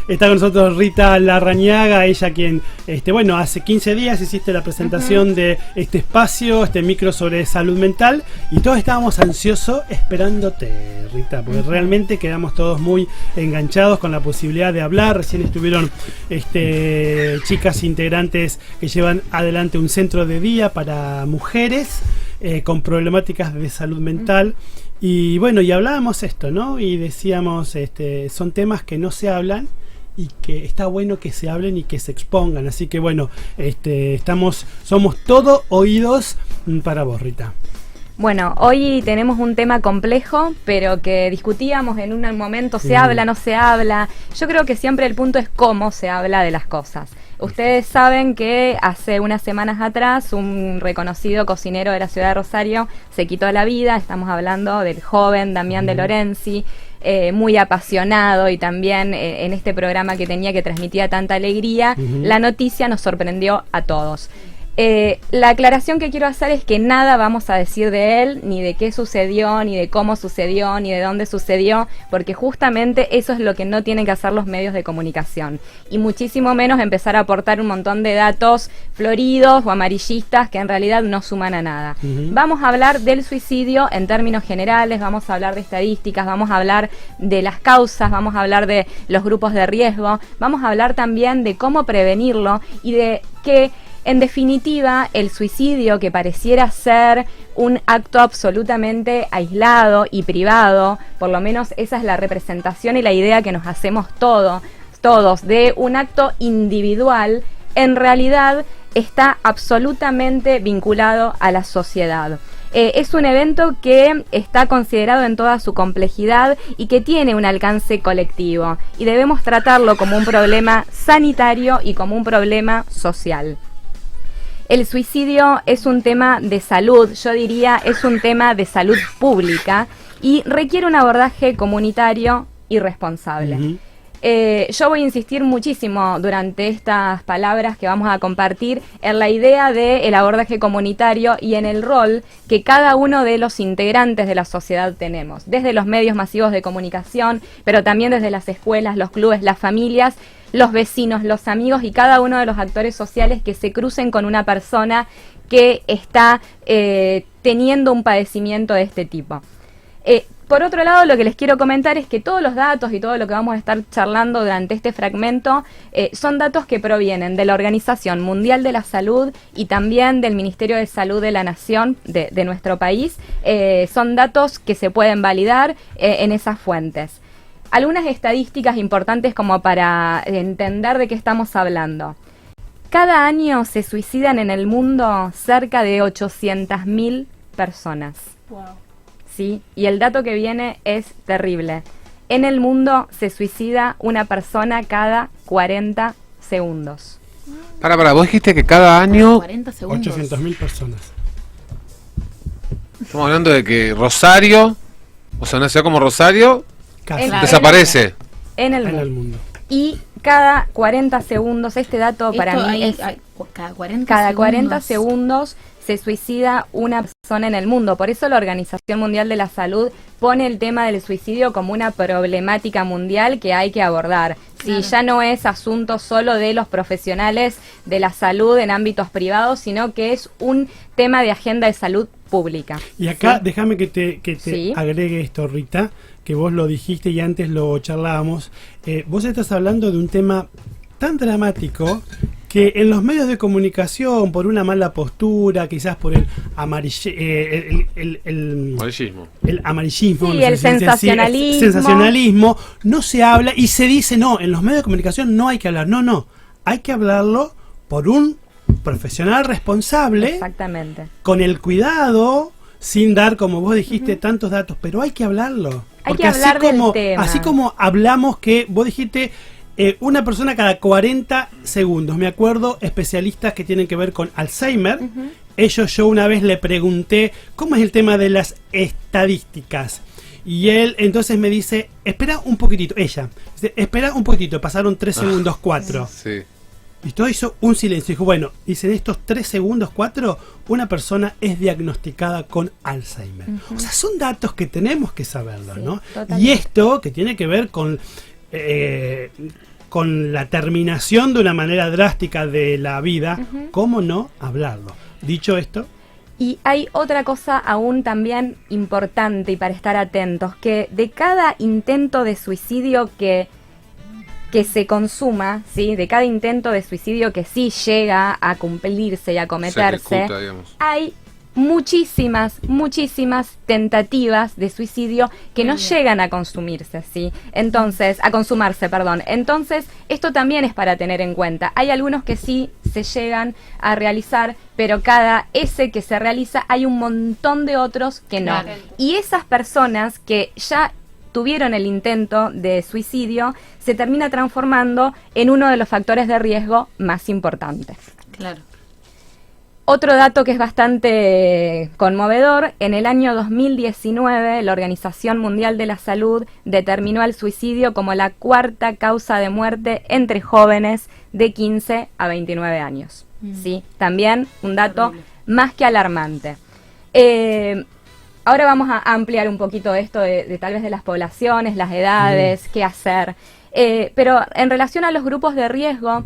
Está con nosotros Rita Larrañaga, ella quien, bueno, hace 15 días hiciste la presentación de este espacio, este micro sobre salud mental, y todos estábamos ansiosos esperándote, Rita, porque realmente quedamos todos muy enganchados con la posibilidad de hablar. Recién estuvieron chicas integrantes que llevan adelante un centro de día para mujeres con problemáticas de salud mental. Y bueno, y hablábamos esto, ¿no? Y decíamos, son temas que no se hablan y que está bueno que se hablen y que se expongan. Así que bueno, somos todo oídos para vos, Rita. Bueno, hoy tenemos un tema complejo, pero que discutíamos en un momento, ¿se habla, no se habla? Yo creo que siempre el punto es cómo se habla de las cosas. Ustedes saben que hace unas semanas atrás un reconocido cocinero de la ciudad de Rosario se quitó la vida. Estamos hablando del joven Damián de Lorenzi, muy apasionado, y también en este programa que tenía, que transmitía tanta alegría, la noticia nos sorprendió a todos. La aclaración que quiero hacer es que nada vamos a decir de él, ni de qué sucedió, ni de cómo sucedió, ni de dónde sucedió, porque justamente eso es lo que no tienen que hacer los medios de comunicación, y muchísimo menos empezar a aportar un montón de datos floridos o amarillistas que en realidad no suman a nada. Vamos a hablar del suicidio en términos generales, vamos a hablar de estadísticas, vamos a hablar de las causas, vamos a hablar de los grupos de riesgo, vamos a hablar también de cómo prevenirlo y de que, en definitiva, el suicidio, que pareciera ser un acto absolutamente aislado y privado, por lo menos esa es la representación y la idea que nos hacemos todos, de un acto individual, en realidad está absolutamente vinculado a la sociedad. Es un evento que está considerado en toda su complejidad y que tiene un alcance colectivo, y debemos tratarlo como un problema sanitario y como un problema social. El suicidio es un tema de salud, yo diría es un tema de salud pública, y requiere un abordaje comunitario y responsable. Yo voy a insistir muchísimo durante estas palabras que vamos a compartir en la idea del abordaje comunitario y en el rol que cada uno de los integrantes de la sociedad tenemos, desde los medios masivos de comunicación, pero también desde las escuelas, los clubes, las familias, los vecinos, los amigos y cada uno de los actores sociales que se crucen con una persona que está teniendo un padecimiento de este tipo. Por otro lado, lo que les quiero comentar es que todos los datos y todo lo que vamos a estar charlando durante este fragmento son datos que provienen de la Organización Mundial de la Salud y también del Ministerio de Salud de la Nación de nuestro país. Son datos que se pueden validar en esas fuentes. Algunas estadísticas importantes como para entender de qué estamos hablando. Cada año se suicidan en el mundo cerca de 800.000 personas. Wow. ¿Sí? Y el dato que viene es terrible. En el mundo se suicida una persona cada 40 segundos. Vos dijiste que cada año 800.000 personas. Estamos hablando de que Rosario, o sea, una ciudad como Rosario, desaparece en el mundo. Y cada 40 segundos, este dato para mí es cada 40 segundos se suicida una persona en el mundo. Por eso la Organización Mundial de la Salud pone el tema del suicidio como una problemática mundial que hay que abordar. Claro. Si ya no es asunto solo de los profesionales de la salud en ámbitos privados, sino que es un tema de agenda de salud pública. Y acá déjame que te agregue esto, Rita, que vos lo dijiste y antes lo charlábamos. Vos estás hablando de un tema tan dramático que en los medios de comunicación, por una mala postura, quizás por el amarillismo, sí, el sensacionalismo, no se habla y se dice, no, en los medios de comunicación no hay que hablar. No, hay que hablarlo por un profesional responsable, exactamente, con el cuidado, sin dar, como vos dijiste, tantos datos, pero hay que hablarlo. Hay que hablar del tema. Así como hablamos que vos dijiste una persona cada 40 segundos. Me acuerdo especialistas que tienen que ver con Alzheimer. Yo una vez le pregunté cómo es el tema de las estadísticas. Y él entonces me dice, espera un poquitito. Ella dice, espera un poquitito. Pasaron 3 segundos, 4. Sí. Y todo hizo un silencio. Dijo, bueno, dice, en estos 3 segundos, 4, una persona es diagnosticada con Alzheimer. O sea, son datos que tenemos que saberlo, ¿no? Totalmente. Y esto que tiene que ver con con la terminación de una manera drástica de la vida, ¿cómo no hablarlo? Dicho esto... Y hay otra cosa aún también importante y para estar atentos, que de cada intento de suicidio que se consuma, ¿sí? De cada intento de suicidio que sí llega a cumplirse y a cometerse, hay muchísimas tentativas de suicidio que no llegan a consumirse, ¿sí? Entonces, a consumarse, perdón. Entonces, esto también es para tener en cuenta. Hay algunos que sí se llegan a realizar, pero cada ese que se realiza hay un montón de otros que no. Claro. Y esas personas que ya tuvieron el intento de suicidio se termina transformando en uno de los factores de riesgo más importantes. Claro. Otro dato que es bastante conmovedor, en el año 2019 la Organización Mundial de la Salud determinó al suicidio como la 4ª causa de muerte entre jóvenes de 15 a 29 años. ¿Sí? También un dato más que alarmante. Ahora vamos a ampliar un poquito esto de tal vez de las poblaciones, las edades, qué hacer. Pero en relación a los grupos de riesgo,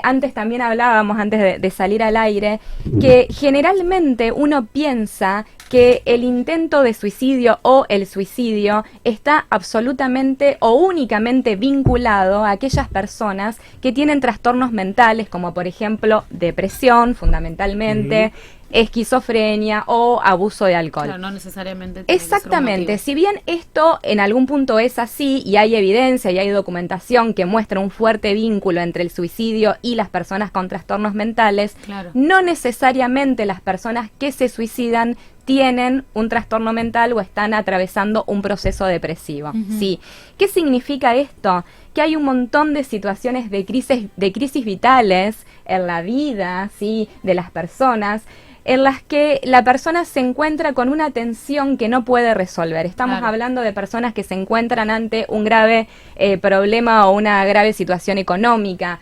antes también hablábamos, antes de salir al aire, que generalmente uno piensa que el intento de suicidio o el suicidio está absolutamente o únicamente vinculado a aquellas personas que tienen trastornos mentales, como por ejemplo depresión, fundamentalmente, esquizofrenia o abuso de alcohol. Claro, no necesariamente tiene Exactamente, que ser si bien esto en algún punto es así y hay evidencia y hay documentación que muestra un fuerte vínculo entre el suicidio y las personas con trastornos mentales, no necesariamente las personas que se suicidan tienen un trastorno mental o están atravesando un proceso depresivo. ¿Sí? ¿Qué significa esto? Que hay un montón de situaciones de crisis vitales en la vida, ¿sí? De las personas, en las que la persona se encuentra con una tensión que no puede resolver. Estamos hablando de personas que se encuentran ante un grave problema o una grave situación económica,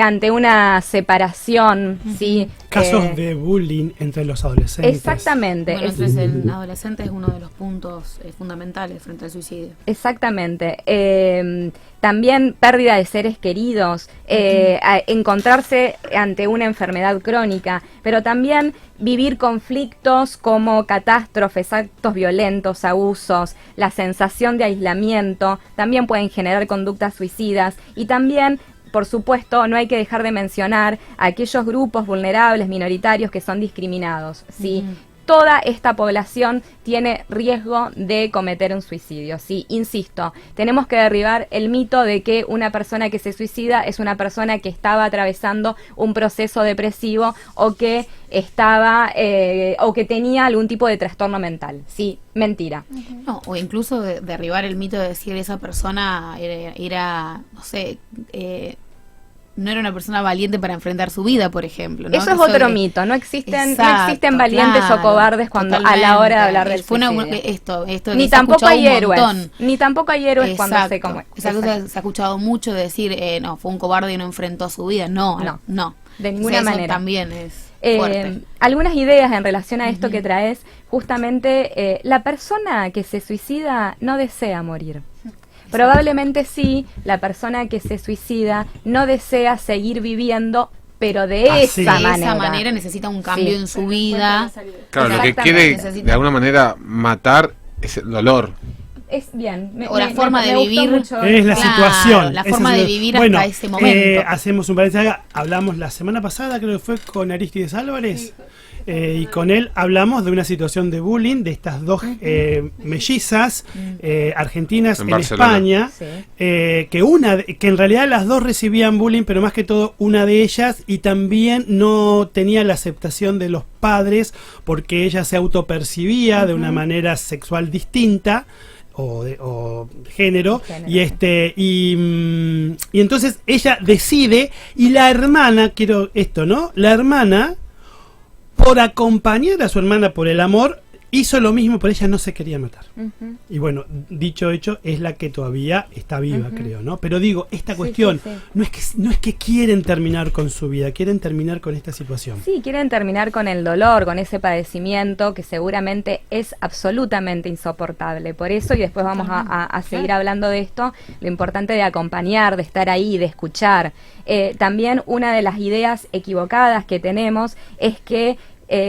ante una separación, ¿sí? Casos de bullying entre los adolescentes. Exactamente. Bueno, entonces el adolescente es uno de los puntos fundamentales frente al suicidio. Exactamente. También pérdida de seres queridos, encontrarse ante una enfermedad crónica, pero también vivir conflictos como catástrofes, actos violentos, abusos, la sensación de aislamiento, también pueden generar conductas suicidas y también, por supuesto, no hay que dejar de mencionar a aquellos grupos vulnerables, minoritarios que son discriminados, ¿sí? Toda esta población tiene riesgo de cometer un suicidio, ¿sí? Insisto, tenemos que derribar el mito de que una persona que se suicida es una persona que estaba atravesando un proceso depresivo o que estaba o que tenía algún tipo de trastorno mental, ¿sí? Mentira. No, o incluso derribar el mito de decir esa persona era no sé, no era una persona valiente para enfrentar su vida, por ejemplo, ¿no? Eso es otro mito, no existen valientes o cobardes cuando a la hora de hablar del suicidio. Esto ni tampoco hay héroes, ni tampoco hay héroes cuando se come. Esa cosa se ha escuchado mucho de decir, no, fue un cobarde y no enfrentó su vida. No, de ninguna manera. Eso también es fuerte. Algunas ideas en relación a esto que traes, justamente la persona que se suicida no desea morir. Probablemente sí, la persona que se suicida no desea seguir viviendo, pero de esa manera necesita un cambio en su vida. Claro, lo que quiere de alguna manera matar es el dolor. Es bien. La forma de vivir. Es la situación. La forma de vivir hasta ese momento. Hacemos un paréntesis. Hablamos la semana pasada, creo que fue con Aristides Álvarez. Y con él hablamos de una situación de bullying de estas dos mellizas argentinas en España, que en realidad las dos recibían bullying, pero más que todo una de ellas, y también no tenía la aceptación de los padres porque ella se autopercibía de una manera sexual distinta o género. Y entonces ella decide, y la hermana, la hermana, por acompañar a su hermana por el amor, hizo lo mismo, pero ella no se quería matar. Ujú. Y bueno, dicho hecho, es la que todavía está viva, Ujú. creo, ¿no? Pero digo, esta Sí, cuestión, sí, sí. no es que quieren terminar con su vida, quieren terminar con esta situación. Sí, quieren terminar con el dolor, con ese padecimiento que seguramente es absolutamente insoportable. Por eso, y después vamos a seguir hablando de esto, lo importante de acompañar, de estar ahí, de escuchar. También una de las ideas equivocadas que tenemos es que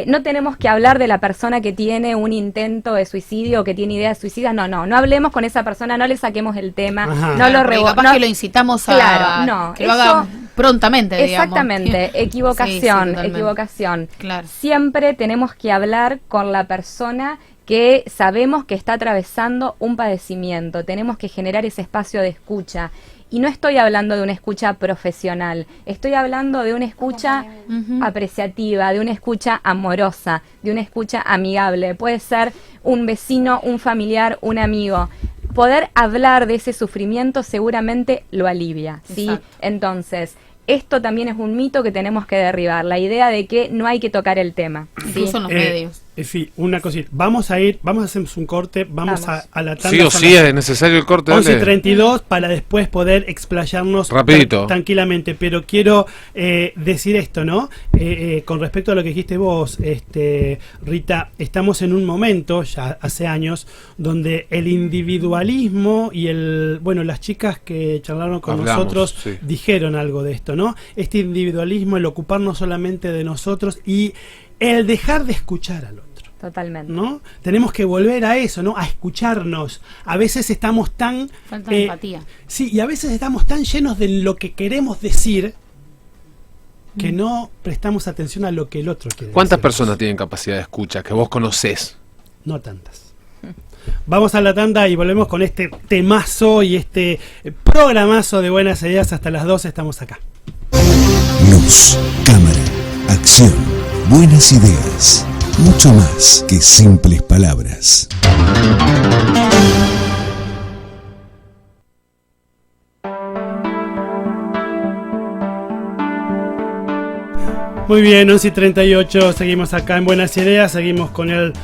no tenemos que hablar de la persona que tiene un intento de suicidio o que tiene ideas suicidas. No hablemos con esa persona, no le saquemos el tema, Ajá. no lo Porque capaz no- que lo incitamos a Claro, no, que lo eso- haga prontamente, digamos. Exactamente, equivocación, Sí, totalmente. equivocación. Claro. Siempre tenemos que hablar con la persona que sabemos que está atravesando un padecimiento. Tenemos que generar ese espacio de escucha. Y no estoy hablando de una escucha profesional, estoy hablando de una escucha Ujú. apreciativa, de una escucha amorosa, de una escucha amigable. Puede ser un vecino, un familiar, un amigo. Poder hablar de ese sufrimiento seguramente lo alivia, ¿sí? Exacto. Entonces, esto también es un mito que tenemos que derribar, la idea de que no hay que tocar el tema, ¿sí? Incluso en los medios. Sí, una cosita. Vamos a hacer un corte, vamos Vamos. a la tanda. Sí o son sí las es necesario el corte. 11:32 para después poder explayarnos Rapidito. tranquilamente, pero quiero decir esto, ¿no? Con respecto a lo que dijiste vos, Rita, estamos en un momento, ya hace años, donde el individualismo y las chicas que charlaron con Hablamos, nosotros sí. dijeron algo de esto, ¿no? Este individualismo, el ocuparnos solamente de nosotros y el dejar de escuchar al otro. Totalmente. ¿No? Tenemos que volver a eso, ¿no? A escucharnos. A veces estamos tan... Falta de empatía. Sí, y a veces estamos tan llenos de lo que queremos decir que no prestamos atención a lo que el otro quiere ¿Cuántas decir. personas tienen capacidad de escucha que vos conocés? No tantas. Vamos a la tanda y volvemos con este temazo y este programazo de Buenas Ideas. Hasta las 12 estamos acá. Luz, cámara, acción, buenas ideas. Mucho más que simples palabras. Muy bien, 11:38, seguimos acá en Buenas Ideas, seguimos con el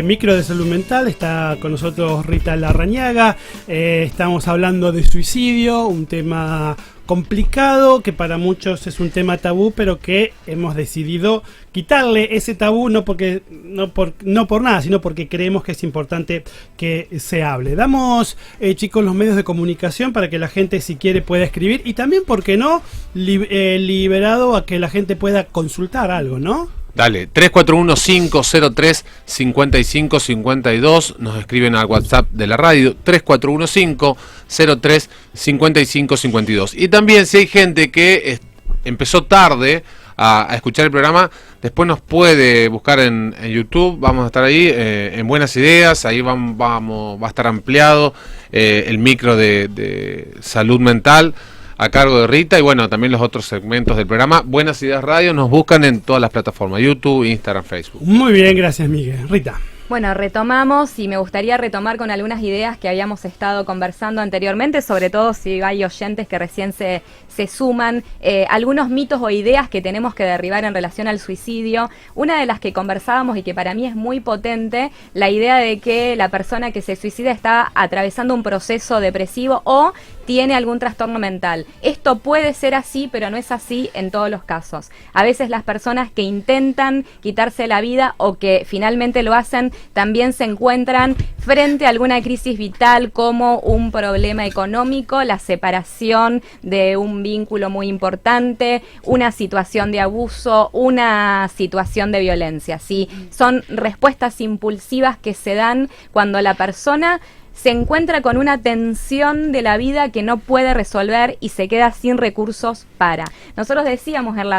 micro de salud mental, está con nosotros Rita Larrañaga, estamos hablando de suicidio, un tema complicado, que para muchos es un tema tabú, pero que hemos decidido quitarle ese tabú, no por nada, sino porque creemos que es importante que se hable. Damos, chicos, los medios de comunicación para que la gente, si quiere, pueda escribir, y también, ¿por qué no?, liberado a que la gente pueda consultar algo, ¿no? Dale, 341-503-5552, nos escriben al WhatsApp de la radio, 341-503-5552. Y también, si hay gente que empezó tarde a escuchar el programa, después nos puede buscar en YouTube, vamos a estar ahí, en Buenas Ideas, ahí va a estar ampliado el micro de salud mental, a cargo de Rita, y bueno, también los otros segmentos del programa. Buenas Ideas Radio, nos buscan en todas las plataformas, YouTube, Instagram, Facebook. Muy bien, gracias, Miguel. Rita. Bueno, retomamos y me gustaría retomar con algunas ideas que habíamos estado conversando anteriormente, sobre todo si hay oyentes que recién se suman, algunos mitos o ideas que tenemos que derribar en relación al suicidio. Una de las que conversábamos y que para mí es muy potente, la idea de que la persona que se suicida está atravesando un proceso depresivo o tiene algún trastorno mental. Esto puede ser así, pero no es así en todos los casos. A veces las personas que intentan quitarse la vida o que finalmente lo hacen, también se encuentran frente a alguna crisis vital como un problema económico, la separación de un vínculo muy importante, una situación de abuso, una situación de violencia, ¿sí? Son respuestas impulsivas que se dan cuando la persona se encuentra con una tensión de la vida que no puede resolver y se queda sin recursos para. Nosotros decíamos en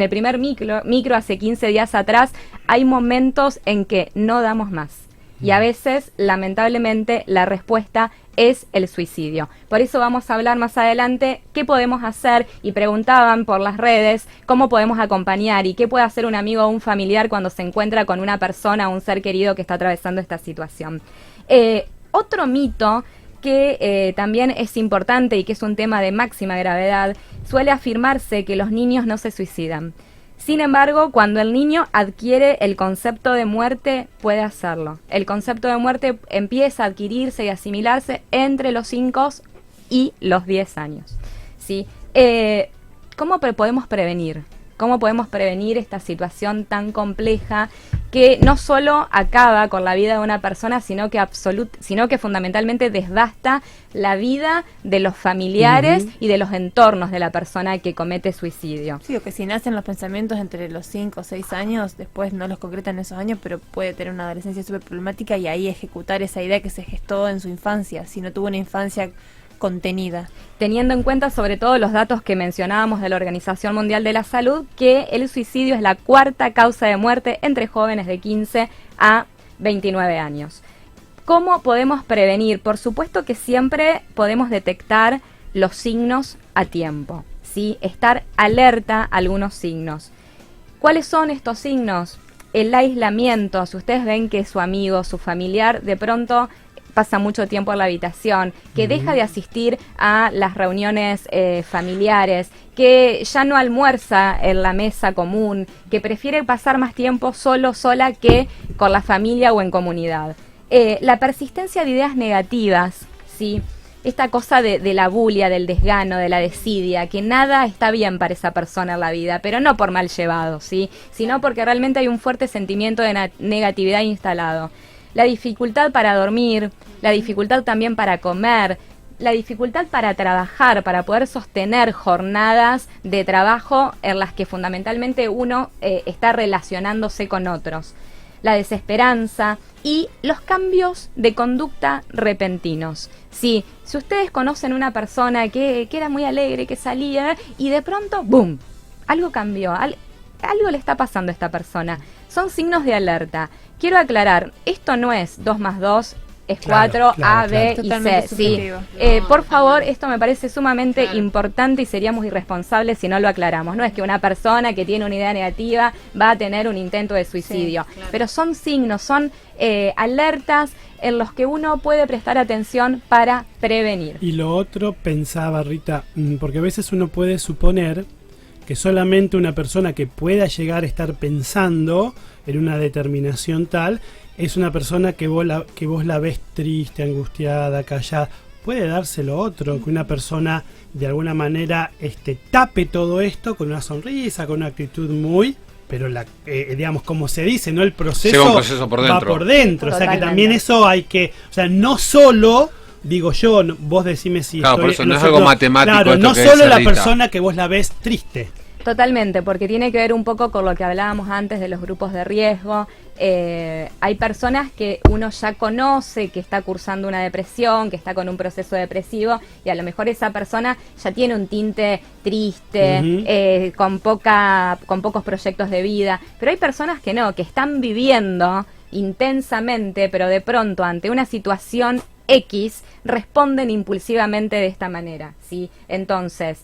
el primer micro hace 15 días atrás, hay momentos en que no damos más. Y a veces, lamentablemente, la respuesta es el suicidio. Por eso vamos a hablar más adelante qué podemos hacer, y preguntaban por las redes cómo podemos acompañar y qué puede hacer un amigo o un familiar cuando se encuentra con una persona o un ser querido que está atravesando esta situación. Otro mito que también es importante y que es un tema de máxima gravedad, suele afirmarse que los niños no se suicidan. Sin embargo, cuando el niño adquiere el concepto de muerte, puede hacerlo. El concepto de muerte empieza a adquirirse y asimilarse entre los 5 y los 10 años. ¿Sí? ¿Cómo podemos prevenir? ¿Cómo podemos prevenir esta situación tan compleja que no solo acaba con la vida de una persona, sino que fundamentalmente desgasta la vida de los familiares y de los entornos de la persona que comete suicidio? Sí, o que si nacen los pensamientos entre los 5 o 6 años, después no los concretan en esos años, pero puede tener una adolescencia súper problemática y ahí ejecutar esa idea que se gestó en su infancia, si no tuvo una infancia contenida. Teniendo en cuenta sobre todo los datos que mencionábamos de la Organización Mundial de la Salud, que el suicidio es la 4ª causa de muerte entre jóvenes de 15 a 29 años. ¿Cómo podemos prevenir? Por supuesto que siempre podemos detectar los signos a tiempo, ¿sí? Estar alerta a algunos signos. ¿Cuáles son estos signos? El aislamiento. Si ustedes ven que su amigo, su familiar, de pronto pasa mucho tiempo en la habitación, que deja de asistir a las reuniones familiares, que ya no almuerza en la mesa común, que prefiere pasar más tiempo solo, sola, que con la familia o en comunidad. La persistencia de ideas negativas, ¿sí? Esta cosa de la bulia, del desgano, de la desidia, que nada está bien para esa persona en la vida, pero no por mal llevado, ¿sí? Sino porque realmente hay un fuerte sentimiento de negatividad instalado. La dificultad para dormir, la dificultad también para comer, la dificultad para trabajar, para poder sostener jornadas de trabajo en las que fundamentalmente uno está relacionándose con otros. La desesperanza y los cambios de conducta repentinos. Sí, si ustedes conocen una persona que era muy alegre, que salía y de pronto, ¡boom!, algo cambió, algo le está pasando a esta persona. Son signos de alerta. Quiero aclarar, esto no es 2 más 2 es 4, A, B y C. Sí. Por favor, esto me parece sumamente importante y seríamos irresponsables si no lo aclaramos. No es que una persona que tiene una idea negativa va a tener un intento de suicidio, pero son signos, son alertas en los que uno puede prestar atención para prevenir. Y lo otro, pensaba Rita, porque a veces uno puede suponer que solamente una persona que pueda llegar a estar pensando en una determinación tal es una persona que vos la ves triste, angustiada, callada. Puede darse lo otro, que una persona de alguna manera tape todo esto con una sonrisa, con una actitud muy... Pero digamos, como se dice, ¿no? El proceso, por dentro. Va por dentro. Totalmente. O sea que también eso hay que... O sea, no solo... Digo yo, vos decime si claro, estoy... por eso no es algo matemático. Claro, esto no que solo dice la Rita. persona que vos la ves triste. Totalmente, porque tiene que ver un poco con lo que hablábamos antes de los grupos de riesgo. Hay personas que uno ya conoce que está cursando una depresión, que está con un proceso depresivo y a lo mejor esa persona ya tiene un tinte triste, con pocos proyectos de vida. Pero hay personas que no, que están viviendo intensamente, pero de pronto ante una situación X responden impulsivamente de esta manera, ¿sí? Entonces,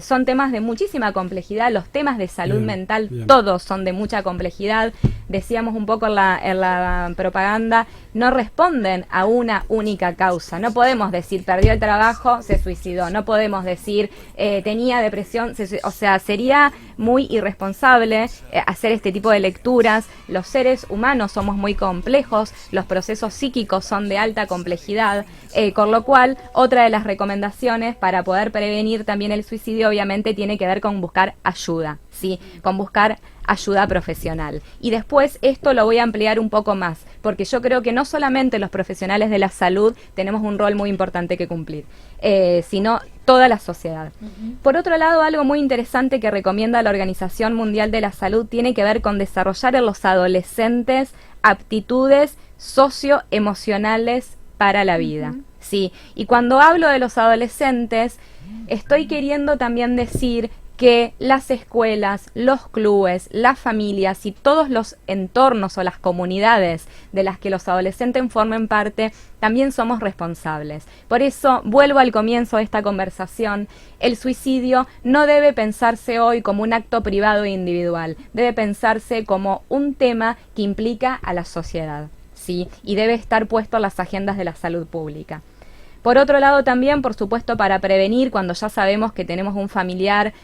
son temas de muchísima complejidad, los temas de salud mental, todos son de mucha complejidad. Decíamos un poco en la propaganda, no responden a una única causa. No podemos decir, perdió el trabajo, se suicidó. No podemos decir, tenía depresión, o sea, sería muy irresponsable hacer este tipo de lecturas. Los seres humanos somos muy complejos, los procesos psíquicos son de alta complejidad, con lo cual, otra de las recomendaciones para poder prevenir también el suicidio, obviamente, tiene que ver con buscar ayuda, ¿sí? Con buscar ayuda profesional. Y después esto lo voy a ampliar un poco más, porque yo creo que no solamente los profesionales de la salud tenemos un rol muy importante que cumplir, sino toda la sociedad. Por otro lado, algo muy interesante que recomienda la Organización Mundial de la Salud tiene que ver con desarrollar en los adolescentes aptitudes socioemocionales para la vida. Sí, y cuando hablo de los adolescentes, estoy queriendo también decir que las escuelas, los clubes, las familias y todos los entornos o las comunidades de las que los adolescentes formen parte, también somos responsables. Por eso, vuelvo al comienzo de esta conversación, el suicidio no debe pensarse hoy como un acto privado e individual, debe pensarse como un tema que implica a la sociedad, ¿sí? Y debe estar puesto en las agendas de la salud pública. Por otro lado también, por supuesto, para prevenir cuando ya sabemos que tenemos un familiar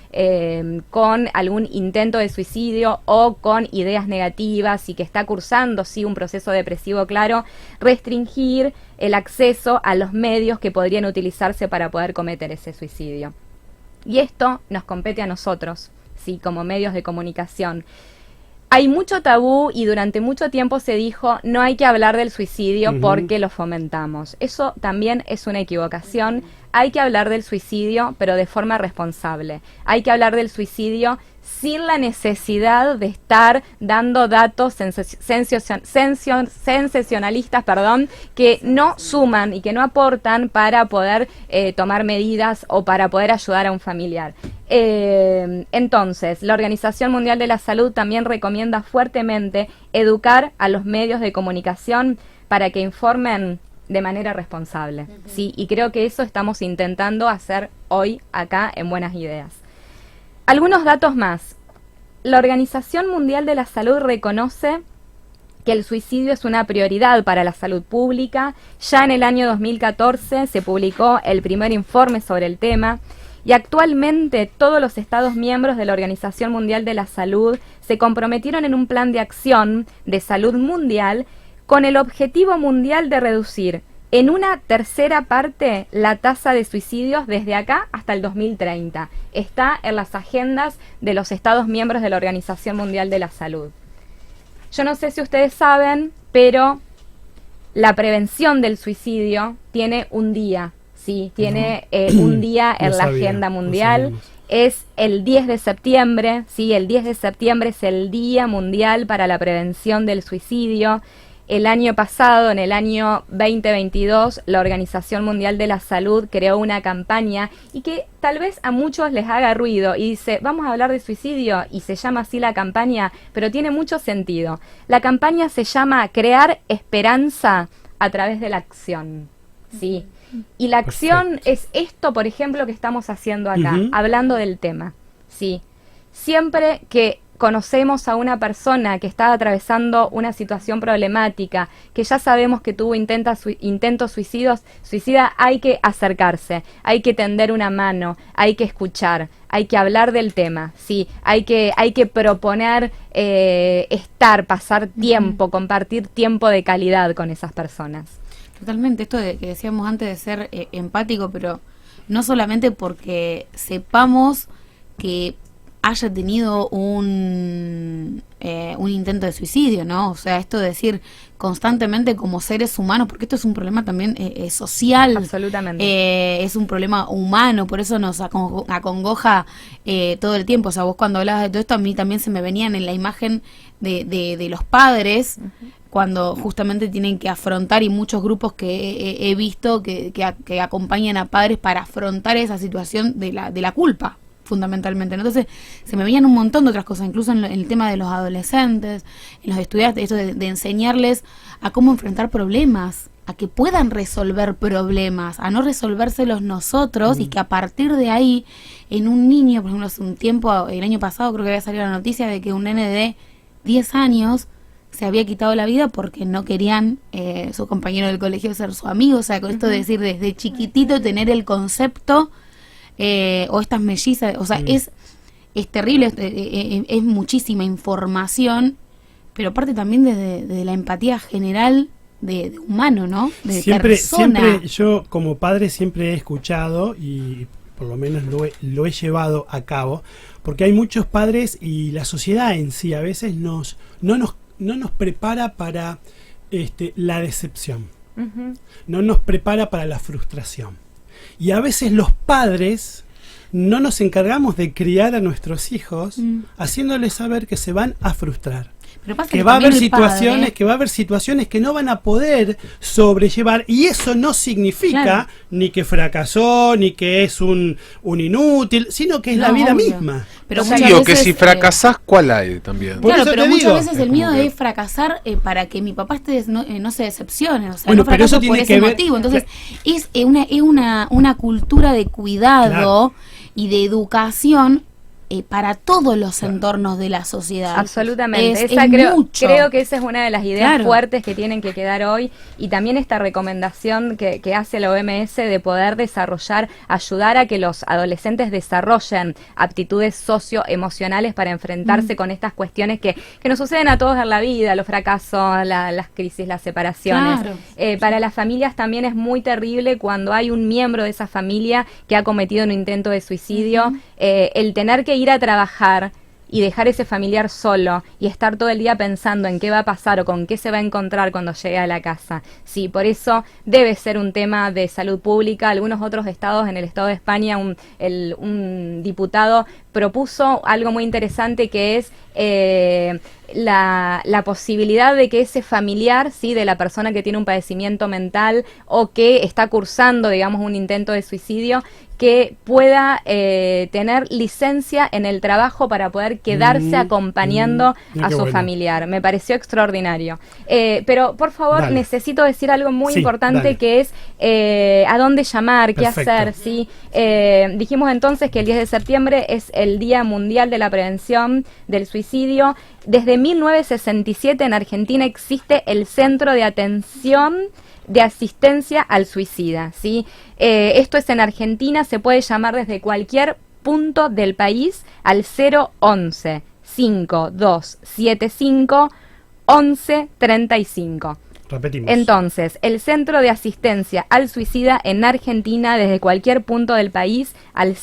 con algún intento de suicidio o con ideas negativas y que está cursando sí un proceso depresivo claro, restringir el acceso a los medios que podrían utilizarse para poder cometer ese suicidio. Y esto nos compete a nosotros, sí, como medios de comunicación. Hay mucho tabú y durante mucho tiempo se dijo no hay que hablar del suicidio porque lo fomentamos. Eso también es una equivocación. Hay que hablar del suicidio, pero de forma responsable. Hay que hablar del suicidio sin la necesidad de estar dando datos sensacionalistas, que no suman y que no aportan para poder tomar medidas o para poder ayudar a un familiar. Entonces, la Organización Mundial de la Salud también recomienda fuertemente educar a los medios de comunicación para que informen de manera responsable. Sí, y creo que eso estamos intentando hacer hoy acá en Buenas Ideas. Algunos datos más. La Organización Mundial de la Salud reconoce que el suicidio es una prioridad para la salud pública. Ya en el año 2014 se publicó el primer informe sobre el tema y actualmente todos los Estados miembros de la Organización Mundial de la Salud se comprometieron en un plan de acción de salud mundial con el objetivo mundial de reducir en una tercera parte la tasa de suicidios desde acá hasta el 2030. Está en las agendas de los Estados miembros de la Organización Mundial de la Salud. Yo no sé si ustedes saben, pero la prevención del suicidio tiene un día, ¿sí? Tiene un día en la agenda mundial. Es el 10 de septiembre, ¿sí? El 10 de septiembre es el Día Mundial para la Prevención del Suicidio. El año pasado, en el año 2022, la Organización Mundial de la Salud creó una campaña y que tal vez a muchos les haga ruido y dice, vamos a hablar de suicidio y se llama así la campaña, pero tiene mucho sentido. La campaña se llama Crear Esperanza a través de la acción, ¿sí? Y la acción es esto, por ejemplo, que estamos haciendo acá, hablando del tema, ¿sí? Siempre que conocemos a una persona que está atravesando una situación problemática, que ya sabemos que tuvo intentos suicida, hay que acercarse, hay que tender una mano, hay que escuchar, hay que hablar del tema, sí, hay que proponer pasar tiempo, compartir tiempo de calidad con esas personas. Totalmente, esto de que decíamos antes de ser empático, pero no solamente porque sepamos que haya tenido un intento de suicidio, ¿no? O sea, esto de decir constantemente como seres humanos, porque esto es un problema también social. Absolutamente. Es un problema humano, por eso nos acongoja todo el tiempo. O sea, vos cuando hablabas de todo esto, a mí también se me venían en la imagen de los padres, cuando justamente tienen que afrontar, y muchos grupos que he visto que acompañan a padres para afrontar esa situación de la culpa, fundamentalmente. Entonces se me venían un montón de otras cosas, incluso en el tema de los adolescentes, en los estudiantes, esto de enseñarles a cómo enfrentar problemas, a que puedan resolver problemas, a no resolvérselos nosotros, y que a partir de ahí, en un niño, por ejemplo, hace un tiempo, el año pasado creo que había salido la noticia de que un nene de 10 años se había quitado la vida porque no querían su compañero del colegio ser su amigo. O sea, con esto de decir desde chiquitito tener el concepto o estas mellizas, o sea, es terrible, es muchísima información, pero parte también de la empatía general de humano, ¿no? De persona. Siempre yo como padre siempre he escuchado, y por lo menos lo he llevado a cabo, porque hay muchos padres y la sociedad en sí a veces no nos prepara para la decepción, no nos prepara para la frustración. Y a veces los padres no nos encargamos de criar a nuestros hijos haciéndoles saber que se van a frustrar. Que va a haber situaciones que no van a poder sobrellevar, y eso no significa ni que fracasó, ni que es un inútil, sino que es la vida misma. Pero sí, o que si fracasás, ¿cuál hay también? Claro, pero muchas veces el miedo es fracasar para que mi papá no se decepcione, o sea, bueno, no fracaso por ese motivo. Entonces es una cultura de cuidado y de educación para todos los entornos de la sociedad. Absolutamente. Es creo que esa es una de las ideas Claro. fuertes que tienen que quedar hoy, y también esta recomendación que hace la OMS de poder desarrollar, ayudar a que los adolescentes desarrollen aptitudes socioemocionales para enfrentarse con estas cuestiones que nos suceden a todos en la vida, los fracasos, las crisis, las separaciones. Claro. Para las familias también es muy terrible cuando hay un miembro de esa familia que ha cometido un intento de suicidio, el tener que ir a trabajar y dejar ese familiar solo y estar todo el día pensando en qué va a pasar o con qué se va a encontrar cuando llegue a la casa. Sí, por eso debe ser un tema de salud pública. Algunos otros estados, en el estado de España, un diputado propuso algo muy interesante, que es la posibilidad de que ese familiar, ¿sí?, de la persona que tiene un padecimiento mental o que está cursando, digamos, un intento de suicidio, que pueda tener licencia en el trabajo para poder quedarse acompañando a su familiar. Me pareció extraordinario. Pero, por favor, Dale. necesito decir algo muy Sí, importante, dale. que es a dónde llamar, Perfecto. qué hacer. ¿Sí? Dijimos entonces que el 10 de septiembre es el Día Mundial de la Prevención del Suicidio. Desde 1967 en Argentina existe el Centro de Atención de Asistencia al Suicida, ¿sí? Esto es en Argentina, se puede llamar desde cualquier punto del país al 011 5275 1135. Repetimos. Entonces, el Centro de Asistencia al Suicida en Argentina, desde cualquier punto del país, al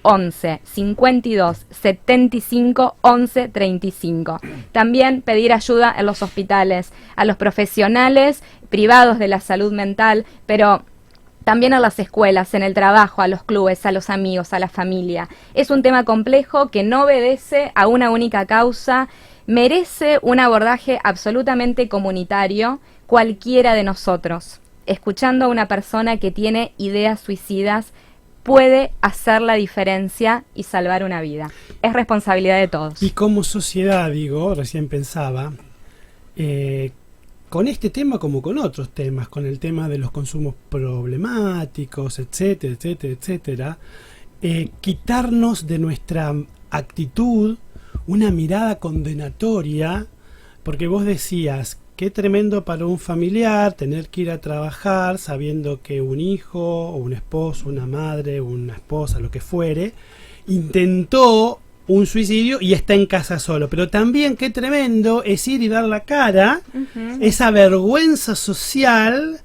011 52 75 11 35. También pedir ayuda en los hospitales, a los profesionales privados de la salud mental, pero también a las escuelas, en el trabajo, a los clubes, a los amigos, a la familia. Es un tema complejo que no obedece a una única causa, merece un abordaje absolutamente comunitario. Cualquiera de nosotros, escuchando a una persona que tiene ideas suicidas, puede hacer la diferencia y salvar una vida. Es responsabilidad de todos. Y como sociedad, digo, recién pensaba, con este tema como con otros temas, con el tema de los consumos problemáticos, etcétera, etcétera, etcétera, quitarnos de nuestra actitud una mirada condenatoria, porque vos decías, qué tremendo para un familiar tener que ir a trabajar sabiendo que un hijo o un esposo, una madre, una esposa, lo que fuere, intentó un suicidio y está en casa solo. Pero también qué tremendo es ir y dar la cara, esa vergüenza social,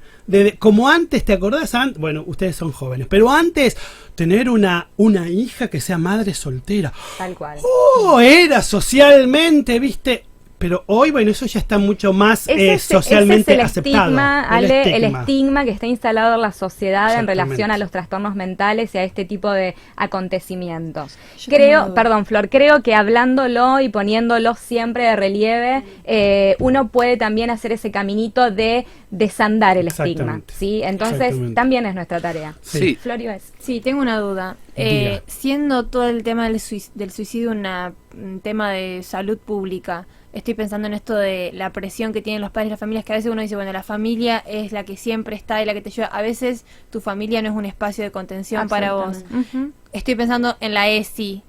como antes, ¿te acordás? Bueno, ustedes son jóvenes, pero antes tener una hija que sea madre soltera. Tal cual. Era socialmente, ¿viste? Pero hoy, bueno, eso ya está mucho más socialmente ese es el aceptado. Estigma, Ale, el estigma que está instalado en la sociedad en relación a los trastornos mentales y a este tipo de acontecimientos. Perdón, Flor, creo que hablándolo y poniéndolo siempre de relieve, uno puede también hacer ese caminito de desandar el estigma, ¿sí? Entonces, también es nuestra tarea. Sí. Flor, ibas. Sí, tengo una duda. Siendo todo el tema del suicidio un tema de salud pública, estoy pensando en esto de la presión que tienen los padres y las familias, que a veces uno dice, bueno, la familia es la que siempre está y la que te ayuda. A veces tu familia no es un espacio de contención para vos. Estoy pensando en la ESI.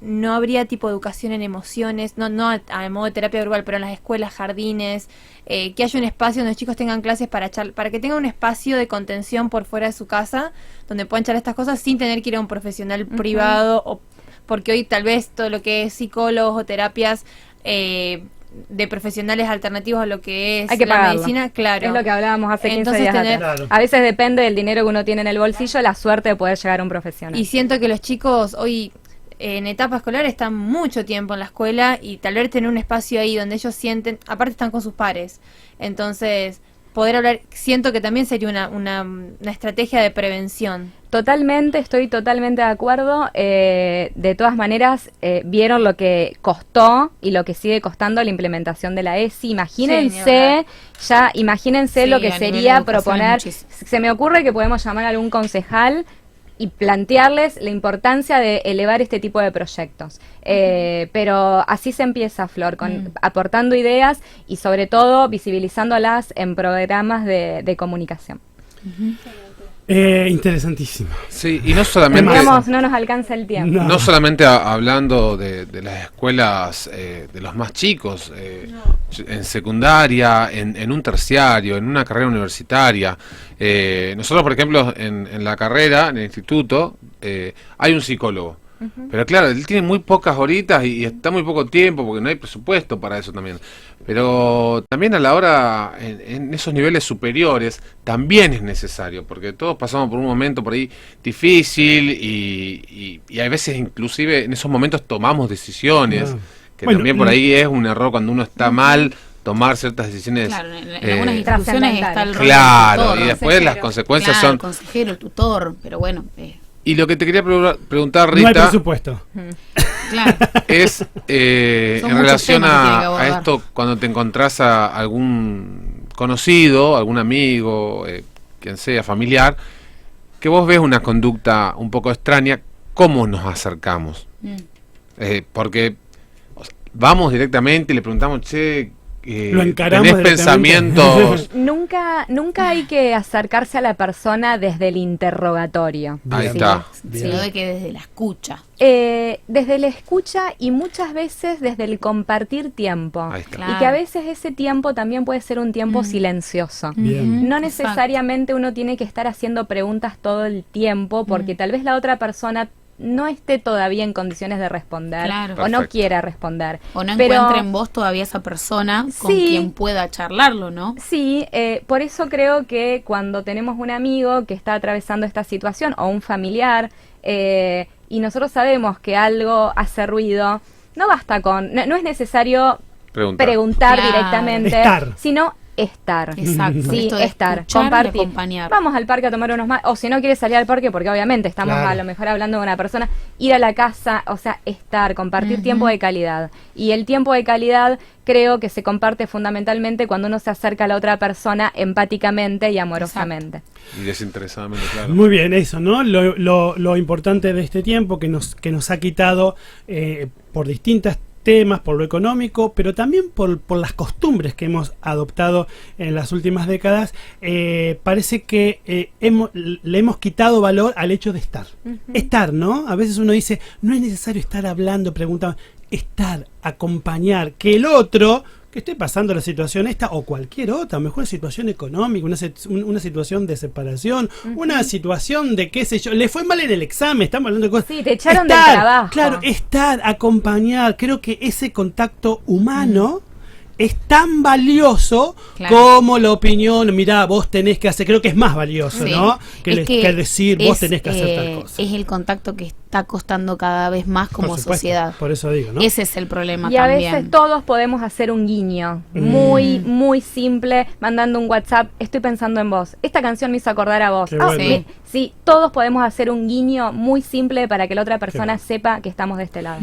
No habría tipo educación en emociones, no a modo de terapia grupal, pero en las escuelas, jardines, que haya un espacio donde los chicos tengan clases para que tengan un espacio de contención por fuera de su casa, donde puedan charlar estas cosas sin tener que ir a un profesional privado, o porque hoy tal vez todo lo que es psicólogos o terapias de profesionales alternativos a lo que es Hay que la pagarlo. medicina, claro. Es lo que hablábamos hace 15 Entonces días tener- atrás. Claro. A veces depende del dinero que uno tiene en el bolsillo, la suerte de poder llegar a un profesional. Y siento que los chicos hoy en etapa escolar están mucho tiempo en la escuela y tal vez tener un espacio ahí donde ellos sienten, aparte están con sus pares, entonces poder hablar, siento que también sería una estrategia de prevención. Estoy totalmente de acuerdo. De todas maneras, vieron lo que costó y lo que sigue costando la implementación de la ESI. Imagínense Sí, lo que a nivel sería de educación proponer. es muchísimo. Se me ocurre que podemos llamar a algún concejal y plantearles la importancia de elevar este tipo de proyectos. Pero así se empieza, Flor, aportando ideas y sobre todo visibilizándolas en programas de comunicación. Interesantísimo. Sí, y no solamente... Digamos, no nos alcanza el tiempo. No solamente hablando de las escuelas de los más chicos, en secundaria, en un terciario, en una carrera universitaria. Nosotros, por ejemplo, en la carrera, en el instituto, hay un psicólogo. Pero claro, él tiene muy pocas horitas y está muy poco tiempo porque no hay presupuesto para eso también. Pero también a la hora, en esos niveles superiores, también es necesario, porque todos pasamos por un momento por ahí difícil y a veces inclusive en esos momentos tomamos decisiones, que Bueno, también por ahí es un error cuando uno está mal, tomar ciertas decisiones. Claro, en algunas instituciones está el rol Claro, del tutor, y después las consecuencias claro, son... el consejero, el tutor, pero bueno, Y lo que te quería preguntar, No hay Rita, presupuesto. claro. es en muchos relación temas que tiene que a abordar. esto, cuando te encontrás a algún conocido, algún amigo, quien sea, familiar, que vos ves una conducta un poco extraña, ¿cómo nos acercamos? Porque vamos directamente y le preguntamos, che, Lo encaramos ¿tenés directamente. pensamientos? Nunca hay que acercarse a la persona desde el interrogatorio. Ahí Bien. está. Bien. Sino de que desde la escucha. Desde la escucha y muchas veces desde el compartir tiempo. Ahí está. Claro. Y que a veces ese tiempo también puede ser un tiempo silencioso. Bien. No Exacto. necesariamente uno tiene que estar haciendo preguntas todo el tiempo porque tal vez la otra persona no esté todavía en condiciones de responder Claro. o no Perfecto. quiera responder. O no Pero- encuentre en vos todavía esa persona con Sí. quien pueda charlarlo, ¿no? Sí, por eso creo que cuando tenemos un amigo que está atravesando esta situación o un familiar y nosotros sabemos que algo hace ruido, no basta con, no es necesario preguntar Claro. directamente, Estar. sino estar. Exacto. Sí, Esto de estar, escuchar y compartir. acompañar. Vamos al parque a tomar unos más, o si no quieres salir al parque, porque obviamente estamos Claro. a lo mejor hablando de una persona, ir a la casa, o sea, estar, compartir tiempo de calidad. Y el tiempo de calidad creo que se comparte fundamentalmente cuando uno se acerca a la otra persona empáticamente y amorosamente. Y desinteresadamente, claro. Muy bien, eso, ¿no? Lo importante de este tiempo que nos ha quitado por distintas temas, por lo económico, pero también por las costumbres que hemos adoptado en las últimas décadas, parece que le hemos quitado valor al hecho de estar. Estar, ¿no? A veces uno dice, no es necesario estar hablando, preguntando, estar, acompañar, que el otro que esté pasando la situación esta o cualquier otra, mejor situación económica, una situación de separación, una situación de qué sé yo, le fue mal en el examen, estamos hablando de cosas. Sí, te echaron del Estar, trabajo. Claro, estar, acompañar, creo que ese contacto humano es tan valioso Claro. como la opinión, mirá, vos tenés que hacer, creo que es más valioso, Sí. ¿no? Que, Es que decir, vos es, tenés que hacer tal cosa. Es el contacto que está costando cada vez más como Por supuesto, sociedad. por eso digo, ¿no? Ese es el problema Y a también. veces todos podemos hacer un guiño muy simple, mandando un WhatsApp, estoy pensando en vos, esta canción me hizo acordar a vos. Qué bueno. Sí, sí, todos podemos hacer un guiño muy simple para que la otra persona bueno. sepa que estamos de este lado.